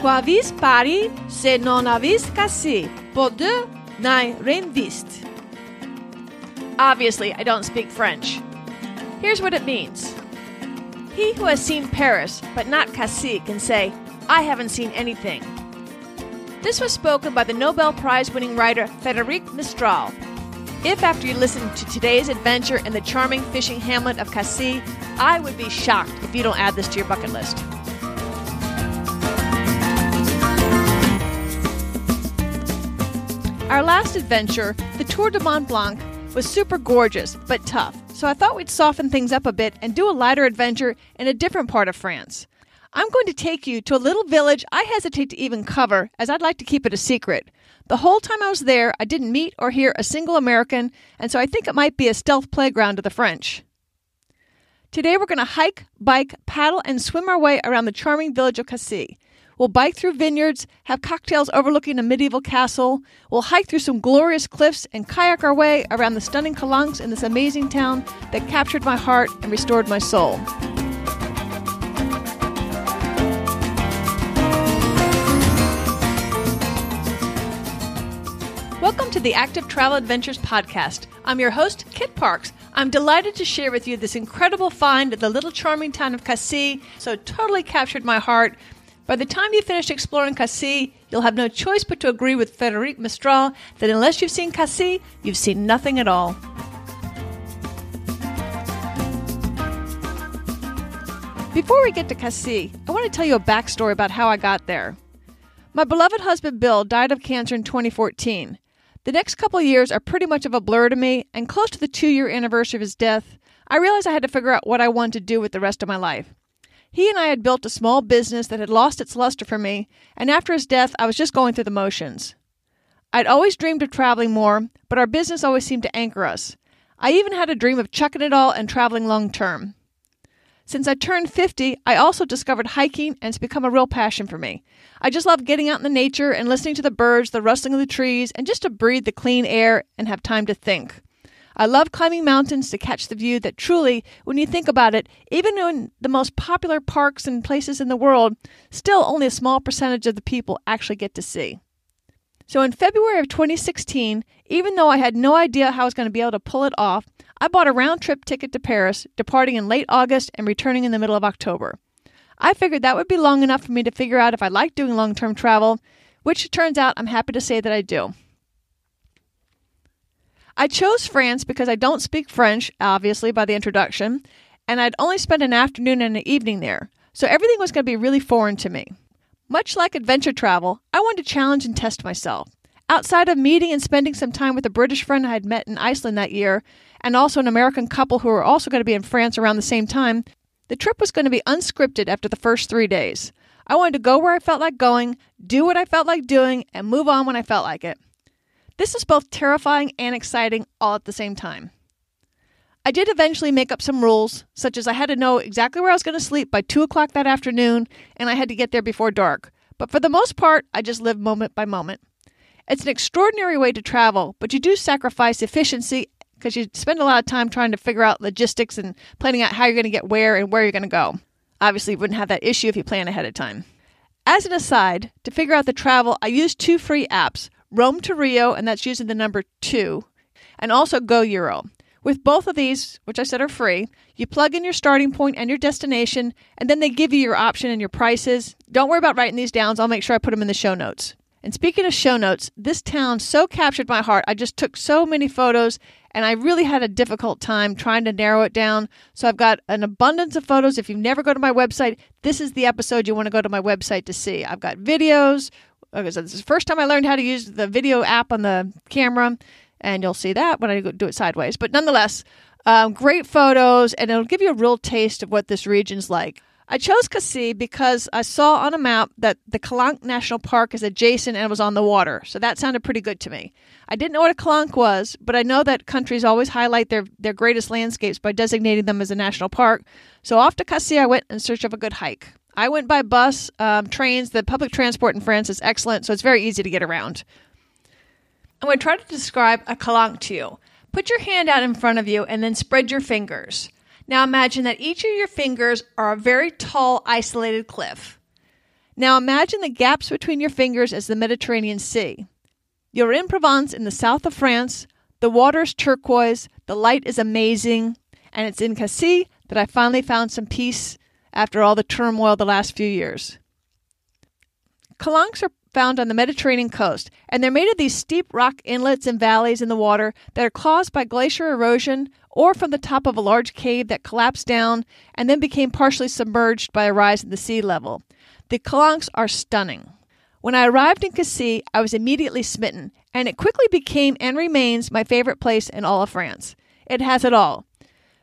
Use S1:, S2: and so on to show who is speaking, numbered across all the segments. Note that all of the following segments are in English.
S1: avis pari se non avis Cassis, pour deux n'ai rien vist. Obviously, I don't speak French. Here's what it means. He who has seen Paris, but not Cassis, can say, I haven't seen anything. This was spoken by the Nobel Prize-winning writer Frédéric Mistral. If after you listen to today's adventure in the charming fishing hamlet of Cassis, I would be shocked if you don't add this to your bucket list. Our last adventure, the Tour de Mont Blanc, was super gorgeous, but tough, so I thought we'd soften things up a bit and do a lighter adventure in a different part of France. I'm going to take you to a little village I hesitate to even cover, as I'd like to keep it a secret. The whole time I was there, I didn't meet or hear a single American, and so I think it might be a stealth playground to the French. Today we're going to hike, bike, paddle, and swim our way around the charming village of Cassis. We'll bike through vineyards, have cocktails overlooking a medieval castle. We'll hike through some glorious cliffs and kayak our way around the stunning calanques in this amazing town that captured my heart and restored my soul. Welcome to the Active Travel Adventures podcast. I'm your host, Kit Parks. I'm delighted to share with you this incredible find at the little charming town of Cassis, so it totally captured my heart. By the time you finish exploring Cassis, you'll have no choice but to agree with Frédéric Mistral that unless you've seen Cassis, you've seen nothing at all. Before we get to Cassis, I want to tell you a backstory about how I got there. My beloved husband Bill died of cancer in 2014. The next couple of years are pretty much of a blur to me, and close to the 2-year anniversary of his death, I realized I had to figure out what I wanted to do with the rest of my life. He and I had built a small business that had lost its luster for me, and after his death, I was just going through the motions. I'd always dreamed of traveling more, but our business always seemed to anchor us. I even had a dream of chucking it all and traveling long term. Since I turned 50, I also discovered hiking, and it's become a real passion for me. I just love getting out in the nature and listening to the birds, the rustling of the trees, and just to breathe the clean air and have time to think. I love climbing mountains to catch the view that truly, when you think about it, even in the most popular parks and places in the world, still only a small percentage of the people actually get to see. So in February of 2016, even though I had no idea how I was going to be able to pull it off, I bought a round-trip ticket to Paris, departing in late August and returning in the middle of October. I figured that would be long enough for me to figure out if I liked doing long-term travel, which it turns out I'm happy to say that I do. I chose France because I don't speak French, obviously, by the introduction, and I'd only spent an afternoon and an evening there, so everything was going to be really foreign to me. Much like adventure travel, I wanted to challenge and test myself. Outside of meeting and spending some time with a British friend I had met in Iceland that year, and also an American couple who were also going to be in France around the same time, the trip was going to be unscripted after the first 3 days. I wanted to go where I felt like going, do what I felt like doing, and move on when I felt like it. This is both terrifying and exciting all at the same time. I did eventually make up some rules, such as I had to know exactly where I was going to sleep by 2 o'clock that afternoon, and I had to get there before dark. But for the most part, I just lived moment by moment. It's an extraordinary way to travel, but you do sacrifice efficiency because you spend a lot of time trying to figure out logistics and planning out how you're going to get where and where you're going to go. Obviously, you wouldn't have that issue if you plan ahead of time. As an aside, to figure out the travel, I used 2 free apps, Roam to Rio, and that's using the number 2, and also Go Euro. With both of these, which I said are free, you plug in your starting point and your destination, and then they give you your option and your prices. Don't worry about writing these down. I'll make sure I put them in the show notes. And speaking of show notes, this town so captured my heart. I just took so many photos, and I really had a difficult time trying to narrow it down. So I've got an abundance of photos. If you've never go to my website, this is the episode you want to go to my website to see. I've got videos. Okay, so this is the first time I learned how to use the video app on the camera, and you'll see that when I do it sideways. But nonetheless, great photos, and it'll give you a real taste of what this region's like. I chose Cassis because I saw on a map that the Calanque National Park is adjacent and it was on the water, so that sounded pretty good to me. I didn't know what a calanque was, but I know that countries always highlight their greatest landscapes by designating them as a national park. So off to Cassis I went in search of a good hike. I went by bus, trains. The public transport in France is excellent, so it's very easy to get around. I'm going to try to describe a calanque to you. Put your hand out in front of you and then spread your fingers. Now imagine that each of your fingers are a very tall, isolated cliff. Now imagine the gaps between your fingers as the Mediterranean Sea. You're in Provence in the south of France. The water is turquoise, the light is amazing, and it's in Cassis that I finally found some peace after all the turmoil the last few years. Calanques are found on the Mediterranean coast, and they're made of these steep rock inlets and valleys in the water that are caused by glacier erosion or from the top of a large cave that collapsed down and then became partially submerged by a rise in the sea level. The Calanques are stunning. When I arrived in Cassis, I was immediately smitten, and it quickly became and remains my favorite place in all of France. It has it all.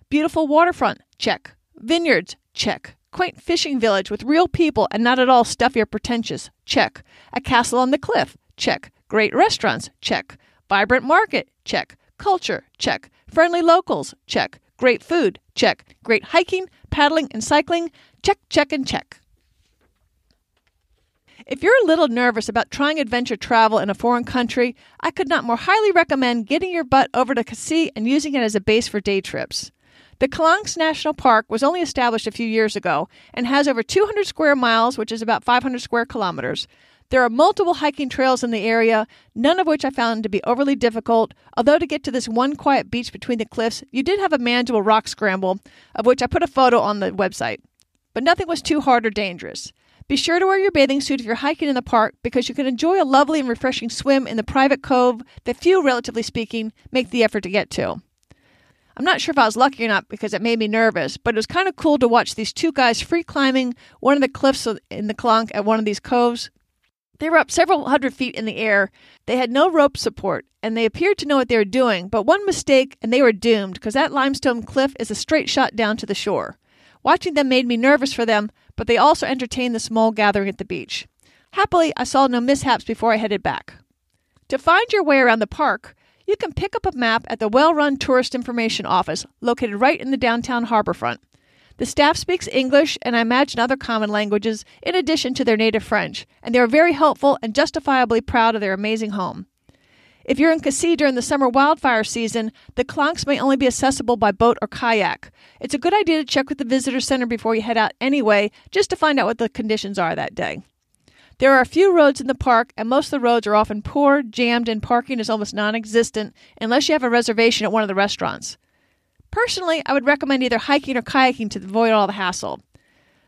S1: Beautiful waterfront, check. Vineyards, check. Quaint fishing village with real people and not at all stuffy or pretentious, check. A castle on the cliff, check. Great restaurants, check. Vibrant market, check. Culture, check. Friendly locals, check. Great food, check. Great hiking, paddling, and cycling, check, check, and check. If you're a little nervous about trying adventure travel in a foreign country, I could not more highly recommend getting your butt over to Cassis and using it as a base for day trips. The Calanques National Park was only established a few years ago and has over 200 square miles, which is about 500 square kilometers. There are multiple hiking trails in the area, none of which I found to be overly difficult, although to get to this one quiet beach between the cliffs, you did have a manageable rock scramble, of which I put a photo on the website. But nothing was too hard or dangerous. Be sure to wear your bathing suit if you're hiking in the park because you can enjoy a lovely and refreshing swim in the private cove that few, relatively speaking, make the effort to get to. I'm not sure if I was lucky or not because it made me nervous, but it was kind of cool to watch these two guys free climbing one of the cliffs in the Calanque at one of these coves. They were up several hundred feet in the air. They had no rope support, and they appeared to know what they were doing, but one mistake and they were doomed because that limestone cliff is a straight shot down to the shore. Watching them made me nervous for them, but they also entertained the small gathering at the beach. Happily, I saw no mishaps before I headed back. To find your way around the park, you can pick up a map at the well-run Tourist Information Office, located right in the downtown harborfront. The staff speaks English and I imagine other common languages in addition to their native French, and they are very helpful and justifiably proud of their amazing home. If you're in Cassis during the summer wildfire season, the Calanques may only be accessible by boat or kayak. It's a good idea to check with the visitor center before you head out anyway, just to find out what the conditions are that day. There are a few roads in the park, and most of the roads are often poor, jammed, and parking is almost non-existent unless you have a reservation at one of the restaurants. Personally, I would recommend either hiking or kayaking to avoid all the hassle.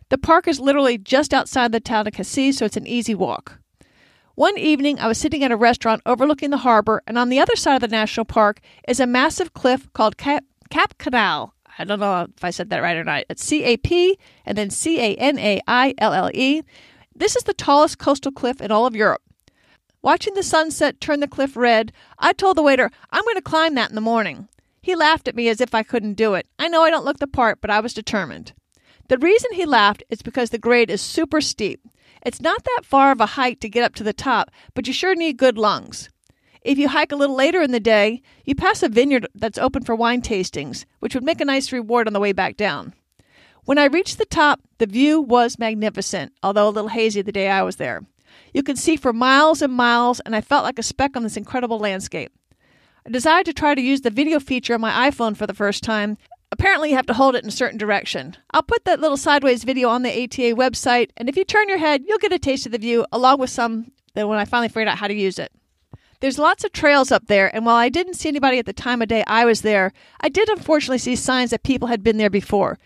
S1: The park is literally just outside the town of Cassis, so it's an easy walk. One evening, I was sitting at a restaurant overlooking the harbor, and on the other side of the national park is a massive cliff called Cap Canal. I don't know if I said that right or not. It's C-A-P and then C-A-N-A-I-L-L-E. This is the tallest coastal cliff in all of Europe. Watching the sunset turn the cliff red, I told the waiter, I'm going to climb that in the morning. He laughed at me as if I couldn't do it. I know I don't look the part, but I was determined. The reason he laughed is because the grade is super steep. It's not that far of a hike to get up to the top, but you sure need good lungs. If you hike a little later in the day, you pass a vineyard that's open for wine tastings, which would make a nice reward on the way back down. When I reached the top, the view was magnificent, although a little hazy the day I was there. You could see for miles and miles, and I felt like a speck on this incredible landscape. I decided to try to use the video feature on my iPhone for the first time. Apparently, you have to hold it in a certain direction. I'll put that little sideways video on the ATA website, and if you turn your head, you'll get a taste of the view, along with some that when I finally figured out how to use it. There's lots of trails up there, and while I didn't see anybody at the time of day I was there, I did unfortunately see signs that people had been there before.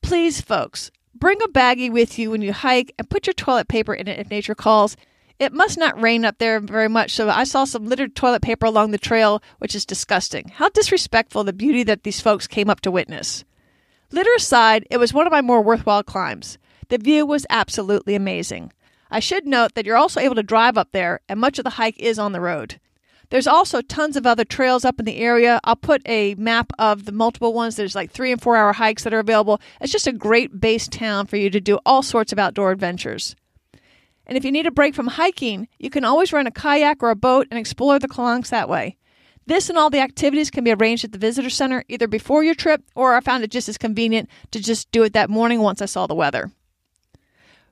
S1: Please, folks, bring a baggie with you when you hike and put your toilet paper in it if nature calls. It must not rain up there very much, so I saw some littered toilet paper along the trail, which is disgusting. How disrespectful the beauty that these folks came up to witness. Litter aside, it was one of my more worthwhile climbs. The view was absolutely amazing. I should note that you're also able to drive up there, and much of the hike is on the road. There's also tons of other trails up in the area. I'll put a map of the multiple ones. There's like 3 and 4 hour hikes that are available. It's just a great base town for you to do all sorts of outdoor adventures. And if you need a break from hiking, you can always rent a kayak or a boat and explore the Calanques that way. This and all the activities can be arranged at the visitor center either before your trip, or I found it just as convenient to just do it that morning once I saw the weather.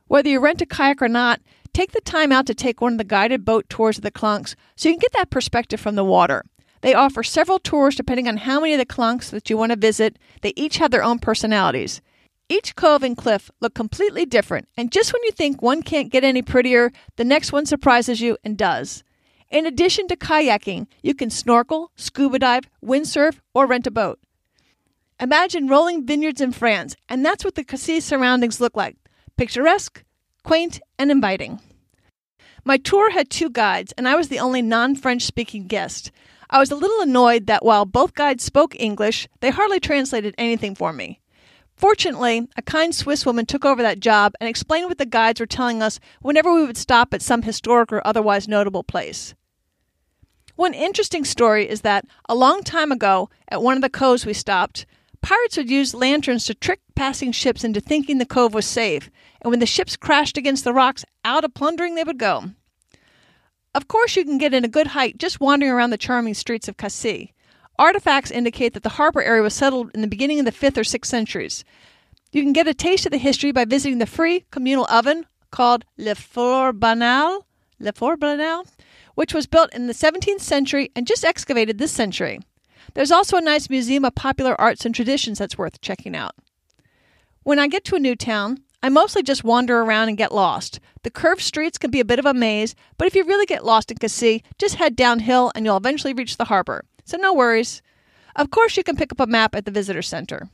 S1: Whether you rent a kayak or not, take the time out to take one of the guided boat tours of the Calanques so you can get that perspective from the water. They offer several tours depending on how many of the Calanques that you want to visit. They each have their own personalities. Each cove and cliff look completely different, and just when you think one can't get any prettier, the next one surprises you and does. In addition to kayaking, you can snorkel, scuba dive, windsurf, or rent a boat. Imagine rolling vineyards in France, and that's what the Cassis surroundings look like. Picturesque, quaint, and inviting. My tour had 2 guides, and I was the only non-French speaking guest. I was a little annoyed that while both guides spoke English, they hardly translated anything for me. Fortunately, a kind Swiss woman took over that job and explained what the guides were telling us whenever we would stop at some historic or otherwise notable place. One interesting story is that a long time ago, at one of the coves we stopped, pirates would use lanterns to trick passing ships into thinking the cove was safe, and when the ships crashed against the rocks, out a plundering they would go. Of course, you can get in a good hike just wandering around the charming streets of Cassis. Artifacts indicate that the harbor area was settled in the beginning of the 5th or 6th centuries. You can get a taste of the history by visiting the free communal oven called Le Four Banal, which was built in the 17th century and just excavated this century. There's also a nice museum of popular arts and traditions that's worth checking out. When I get to a new town, I mostly just wander around and get lost. The curved streets can be a bit of a maze, but if you really get lost in Cassis, just head downhill and you'll eventually reach the harbor. So no worries. Of course, you can pick up a map at the visitor center.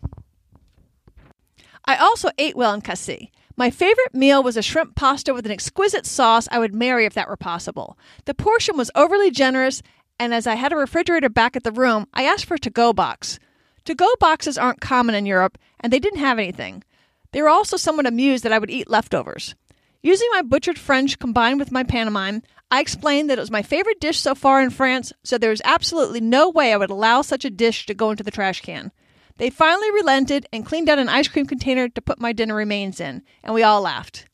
S1: I also ate well in Cassis. My favorite meal was a shrimp pasta with an exquisite sauce I would marry if that were possible. The portion was overly generous, and as I had a refrigerator back at the room, I asked for a to-go box. To-go boxes aren't common in Europe, and they didn't have anything. They were also somewhat amused that I would eat leftovers. Using my butchered French combined with my pantomime, I explained that it was my favorite dish so far in France, so there was absolutely no way I would allow such a dish to go into the trash can. They finally relented and cleaned out an ice cream container to put my dinner remains in, and we all laughed.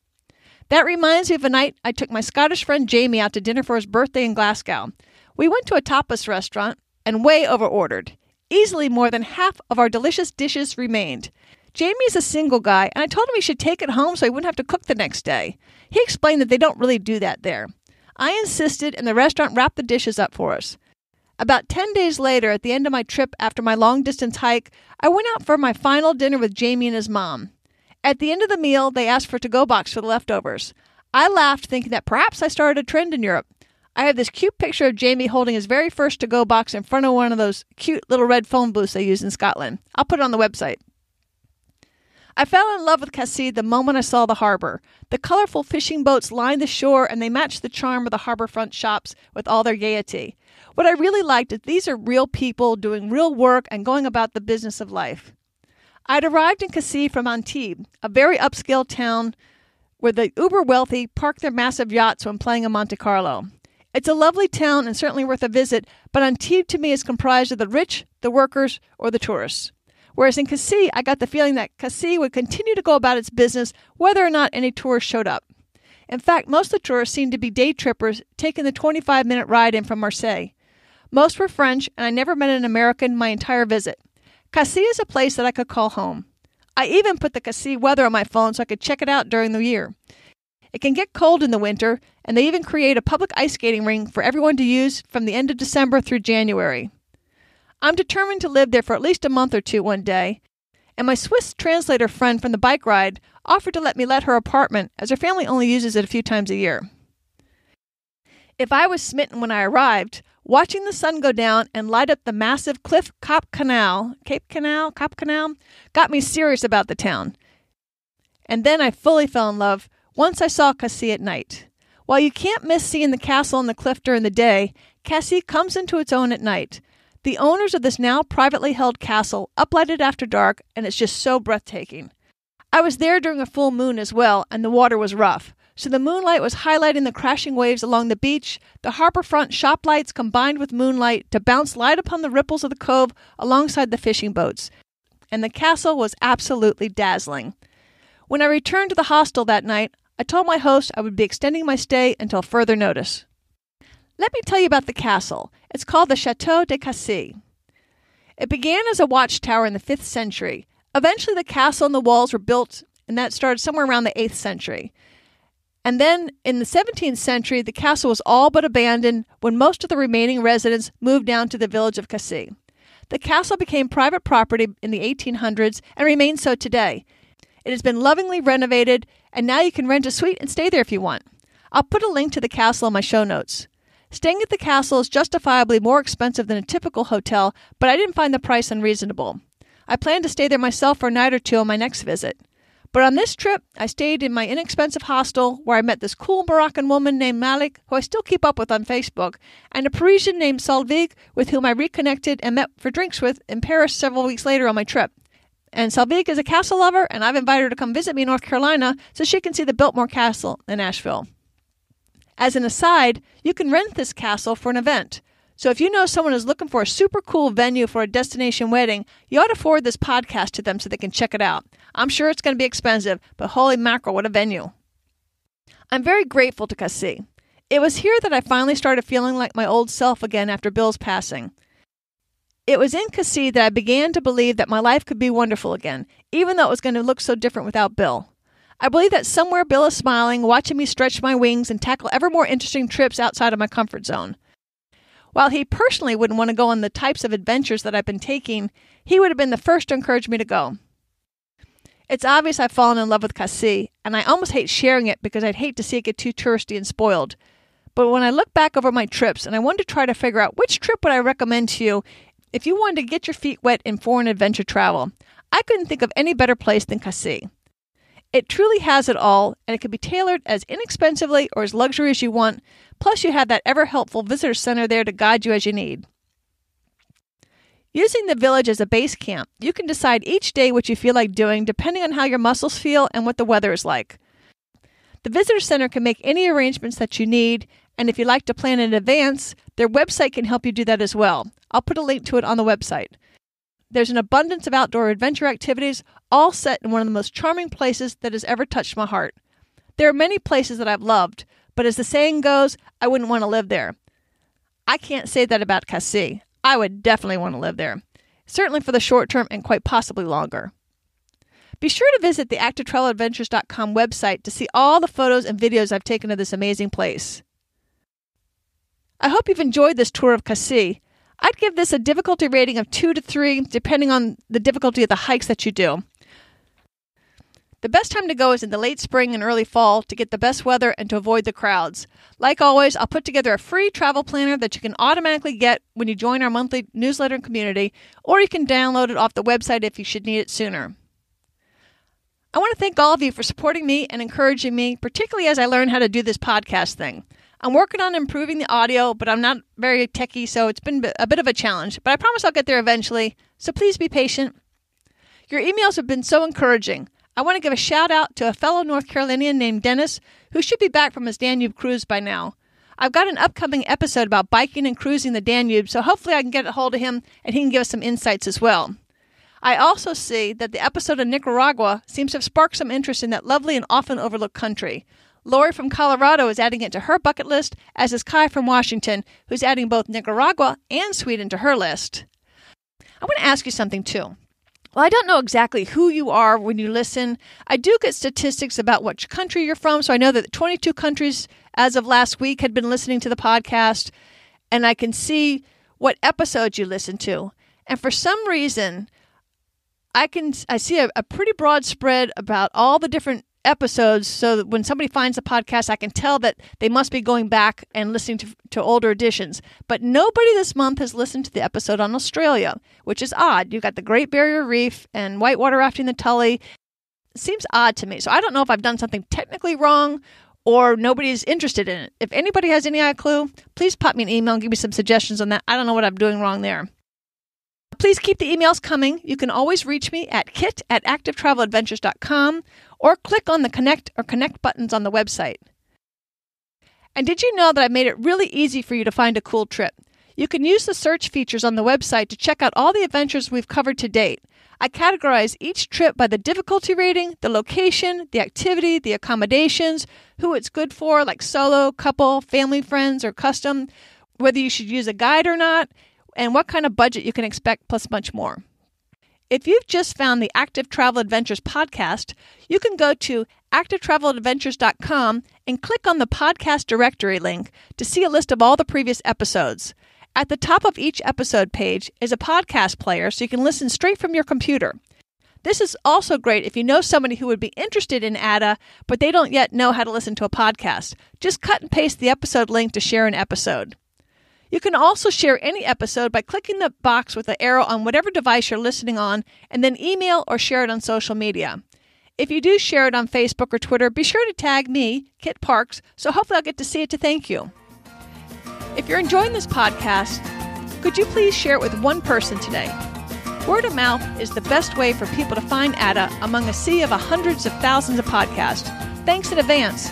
S1: That reminds me of a night I took my Scottish friend Jamie out to dinner for his birthday in Glasgow. We went to a tapas restaurant and way overordered. Easily more than half of our delicious dishes remained. Jamie is a single guy, and I told him he should take it home so he wouldn't have to cook the next day. He explained that they don't really do that there. I insisted, and the restaurant wrapped the dishes up for us. About 10 days later, at the end of my trip after my long-distance hike, I went out for my final dinner with Jamie and his mom. At the end of the meal, they asked for a to-go box for the leftovers. I laughed, thinking that perhaps I started a trend in Europe. I have this cute picture of Jamie holding his very first to-go box in front of one of those cute little red phone booths they use in Scotland. I'll put it on the website. I fell in love with Cassis the moment I saw the harbor. The colorful fishing boats lined the shore, and they matched the charm of the harborfront shops with all their gaiety. What I really liked is these are real people doing real work and going about the business of life. I'd arrived in Cassis from Antibes, a very upscale town where the uber-wealthy park their massive yachts when playing in Monte Carlo. It's a lovely town and certainly worth a visit, but Antibes to me is comprised of the rich, the workers, or the tourists. Whereas in Cassis, I got the feeling that Cassis would continue to go about its business whether or not any tourists showed up. In fact, most of the tourists seemed to be day trippers taking the 25-minute ride in from Marseille. Most were French, and I never met an American my entire visit. Cassis is a place that I could call home. I even put the Cassis weather on my phone so I could check it out during the year. It can get cold in the winter, and they even create a public ice skating rink for everyone to use from the end of December through January. I'm determined to live there for at least a month or two one day, and my Swiss translator friend from the bike ride offered to let me let her apartment, as her family only uses it a few times a year. If I was smitten when I arrived, watching the sun go down and light up the massive Cape Canal, got me serious about the town. And then I fully fell in love once I saw Cassis at night. While you can't miss seeing the castle and the cliff during the day, Cassis comes into its own at night. The owners of this now privately held castle uplighted after dark, and it's just so breathtaking. I was there during a full moon as well, and the water was rough, so the moonlight was highlighting the crashing waves along the beach, the harborfront shop lights combined with moonlight to bounce light upon the ripples of the cove alongside the fishing boats. And the castle was absolutely dazzling. When I returned to the hostel that night, I told my host I would be extending my stay until further notice. Let me tell you about the castle. It's called the Château de Cassis. It began as a watchtower in the 5th century. Eventually the castle and the walls were built, and that started somewhere around the 8th century. And then in the 17th century, the castle was all but abandoned when most of the remaining residents moved down to the village of Cassis. The castle became private property in the 1800s and remains so today. It has been lovingly renovated, and now you can rent a suite and stay there if you want. I'll put a link to the castle in my show notes. Staying at the castle is justifiably more expensive than a typical hotel, but I didn't find the price unreasonable. I plan to stay there myself for a night or two on my next visit. But on this trip, I stayed in my inexpensive hostel where I met this cool Moroccan woman named Malik, who I still keep up with on Facebook, and a Parisian named Salvig, with whom I reconnected and met for drinks with in Paris several weeks later on my trip. And Salvig is a castle lover, and I've invited her to come visit me in North Carolina so she can see the Biltmore Castle in Asheville. As an aside, you can rent this castle for an event. So if you know someone is looking for a super cool venue for a destination wedding, you ought to forward this podcast to them so they can check it out. I'm sure it's going to be expensive, but holy mackerel, what a venue. I'm very grateful to Cassis. It was here that I finally started feeling like my old self again after Bill's passing. It was in Cassis that I began to believe that my life could be wonderful again, even though it was going to look so different without Bill. I believe that somewhere Bill is smiling, watching me stretch my wings and tackle ever more interesting trips outside of my comfort zone. While he personally wouldn't want to go on the types of adventures that I've been taking, he would have been the first to encourage me to go. It's obvious I've fallen in love with Cassis, and I almost hate sharing it because I'd hate to see it get too touristy and spoiled. But when I look back over my trips, and I wanted to try to figure out which trip would I recommend to you if you wanted to get your feet wet in foreign adventure travel, I couldn't think of any better place than Cassis. It truly has it all, and it can be tailored as inexpensively or as luxury as you want, plus you have that ever-helpful visitor center there to guide you as you need. Using the village as a base camp, you can decide each day what you feel like doing depending on how your muscles feel and what the weather is like. The visitor center can make any arrangements that you need, and if you like to plan in advance, their website can help you do that as well. I'll put a link to it on the website. There's an abundance of outdoor adventure activities, all set in one of the most charming places that has ever touched my heart. There are many places that I've loved, but as the saying goes, I wouldn't want to live there. I can't say that about Cassis. I would definitely want to live there, certainly for the short term and quite possibly longer. Be sure to visit the ActiveTravelAdventures.com website to see all the photos and videos I've taken of this amazing place. I hope you've enjoyed this tour of Cassis. I'd give this a difficulty rating of 2 to 3, depending on the difficulty of the hikes that you do. The best time to go is in the late spring and early fall to get the best weather and to avoid the crowds. Like always, I'll put together a free travel planner that you can automatically get when you join our monthly newsletter and community, or you can download it off the website if you should need it sooner. I want to thank all of you for supporting me and encouraging me, particularly as I learn how to do this podcast thing. I'm working on improving the audio, but I'm not very techie, so it's been a bit of a challenge. But I promise I'll get there eventually, so please be patient. Your emails have been so encouraging. I want to give a shout out to a fellow North Carolinian named Dennis, who should be back from his Danube cruise by now. I've got an upcoming episode about biking and cruising the Danube, so hopefully I can get a hold of him and he can give us some insights as well. I also see that the episode of Nicaragua seems to have sparked some interest in that lovely and often overlooked country. Lori from Colorado is adding it to her bucket list, as is Kai from Washington, who's adding both Nicaragua and Sweden to her list. I want to ask you something, too. Well, I don't know exactly who you are when you listen. I do get statistics about which country you're from, so I know that 22 countries as of last week had been listening to the podcast, and I can see what episodes you listen to. And for some reason, I see a pretty broad spread about all the different episodes, so that when somebody finds the podcast, I can tell that they must be going back and listening to older editions. But nobody this month has listened to the episode on Australia, which is odd. You've got the Great Barrier Reef and whitewater rafting the Tully. It seems odd to me. So I don't know if I've done something technically wrong or nobody's interested in it. If anybody has any clue, please pop me an email and give me some suggestions on that. I don't know what I'm doing wrong there. Please keep the emails coming. You can always reach me at kit@activetraveladventures.com or click on the connect or connect buttons on the website. And did you know that I made it really easy for you to find a cool trip? You can use the search features on the website to check out all the adventures we've covered to date. I categorize each trip by the difficulty rating, the location, the activity, the accommodations, who it's good for, like solo, couple, family, friends, or custom, whether you should use a guide or not, and what kind of budget you can expect, plus much more. If you've just found the Active Travel Adventures podcast, you can go to activetraveladventures.com and click on the podcast directory link to see a list of all the previous episodes. At the top of each episode page is a podcast player so you can listen straight from your computer. This is also great if you know somebody who would be interested in ADA, but they don't yet know how to listen to a podcast. Just cut and paste the episode link to share an episode. You can also share any episode by clicking the box with the arrow on whatever device you're listening on, and then email or share it on social media. If you do share it on Facebook or Twitter, be sure to tag me, Kit Parks, so hopefully I'll get to see it to thank you. If you're enjoying this podcast, could you please share it with one person today? Word of mouth is the best way for people to find ADA among a sea of hundreds of thousands of podcasts. Thanks in advance.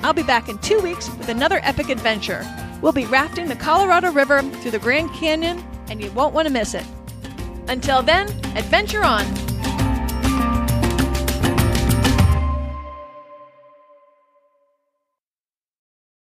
S1: I'll be back in 2 weeks with another epic adventure. We'll be rafting the Colorado River through the Grand Canyon, and you won't want to miss it. Until then, adventure on!